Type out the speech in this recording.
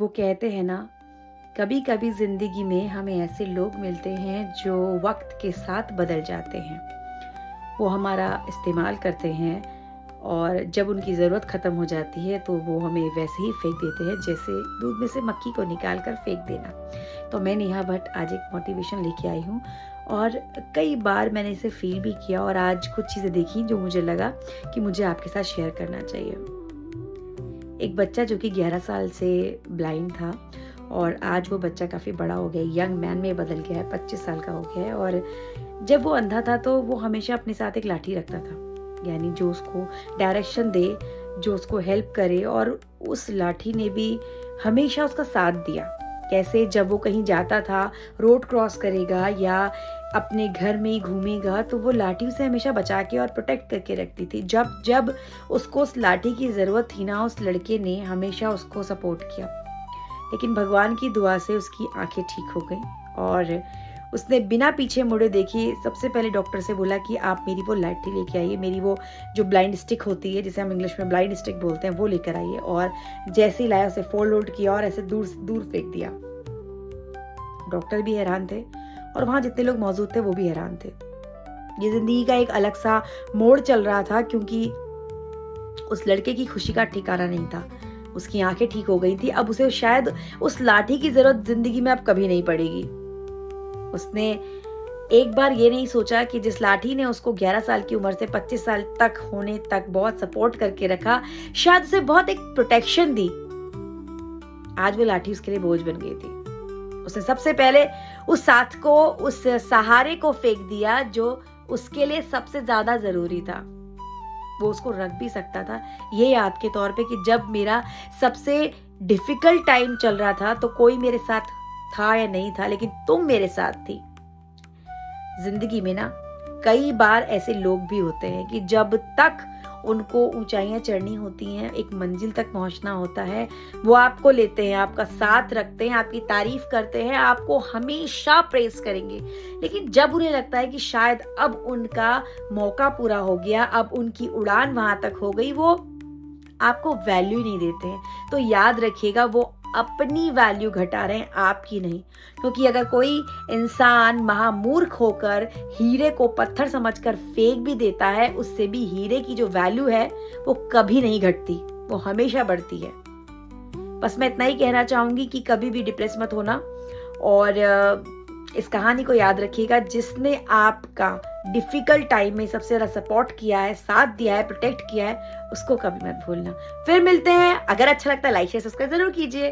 वो कहते हैं ना, कभी कभी जिंदगी में हमें ऐसे लोग मिलते हैं जो वक्त के साथ बदल जाते हैं। वो हमारा इस्तेमाल करते हैं और जब उनकी ज़रूरत ख़त्म हो जाती है तो वो हमें वैसे ही फेंक देते हैं, जैसे दूध में से मक्खी को निकाल कर फेंक देना। तो मैं नेहा भट्ट आज एक मोटिवेशन लेके आई हूँ और कई बार मैंने इसे फील भी किया और आज कुछ चीज़ें देखी जो मुझे लगा कि मुझे आपके साथ शेयर करना चाहिए। एक बच्चा जो कि 11 साल से ब्लाइंड था और आज वो बच्चा काफ़ी बड़ा हो गया, यंग मैन में बदल गया है, 25 साल का हो गया है। और जब वो अंधा था तो वो हमेशा अपने साथ एक लाठी रखता था, यानी जो उसको डायरेक्शन दे, जो उसको हेल्प करे। और उस लाठी ने भी हमेशा उसका साथ दिया। कैसे, जब वो कहीं जाता था, रोड क्रॉस करेगा या अपने घर में ही घूमेगा, तो वो लाठी उसे हमेशा बचा के और प्रोटेक्ट करके रखती थी। जब जब उसको उस लाठी की ज़रूरत थी ना, उस लड़के ने हमेशा उसको सपोर्ट किया। लेकिन भगवान की दुआ से उसकी आंखें ठीक हो गई और उसने बिना पीछे मुड़े देखिए सबसे पहले डॉक्टर से बोला कि आप मेरी वो लाठी लेके आइए, मेरी वो जो ब्लाइंड स्टिक होती है, जिसे हम इंग्लिश में ब्लाइंड स्टिक बोलते हैं, वो लेकर आइए। और जैसे ही लाया उसे फोल्ड किया और ऐसे दूर दूर फेंक दिया। डॉक्टर भी हैरान थे और वहाँ जितने लोग मौजूद थे वो भी हैरान थे। ये जिंदगी का एक अलग सा मोड़ चल रहा था, क्योंकि उस लड़के की खुशी का ठिकाना नहीं था। उसकी आंखें ठीक हो गई थी, अब उसे शायद उस लाठी की जरूरत जिंदगी में अब कभी नहीं पड़ेगी। उसने एक बार ये नहीं सोचा कि जिस लाठी ने उसको 11 साल की उम्र से 25 साल तक होने तक बहुत सपोर्ट करके रखा, शायद उसे बहुत एक प्रोटेक्शन दी, आज वो लाठी उसके लिए बोझ बन गई थी। उसने सबसे पहले उस साथ को, उस सहारे को फेंक दिया जो उसके लिए सबसे ज्यादा जरूरी था। वो उसको रख भी सकता था ये याद के तौर पे कि जब मेरा सबसे डिफिकल्ट टाइम चल रहा था तो कोई मेरे साथ था या नहीं था, लेकिन तुम मेरे साथ थी। जिंदगी में ना कई बार ऐसे लोग भी होते हैं कि जब तक उनको ऊंचाइयां चढ़नी होती हैं, एक मंजिल तक पहुंचना होता है, वो आपको लेते हैं, आपका साथ रखते हैं, आपकी तारीफ करते हैं, आपको हमेशा प्रेस करेंगे। लेकिन जब उन्हें लगता है कि शायद अब उनका मौका पूरा हो गया, अब उनकी उड़ान वहां तक हो गई, वो आपको वैल्यू नहीं देते हैं। तो याद रखिएगा, वो अपनी वैल्यू घटा रहे हैं, आपकी नहीं। क्योंकि अगर कोई इंसान महामूर्ख होकर हीरे को पत्थर समझकर फेंक भी देता है, उससे भी हीरे की जो वैल्यू है वो कभी नहीं घटती, वो हमेशा बढ़ती है। बस मैं इतना ही कहना चाहूंगी कि कभी भी डिप्रेस मत होना और इस कहानी को याद रखिएगा, जिसने आपका डिफिकल्ट टाइम में सबसे ज्यादा सपोर्ट किया है, साथ दिया है, प्रोटेक्ट किया है, उसको कभी मत भूलना। फिर मिलते हैं। अगर अच्छा लगता है लाइक शेयर सब्सक्राइब जरूर कीजिए।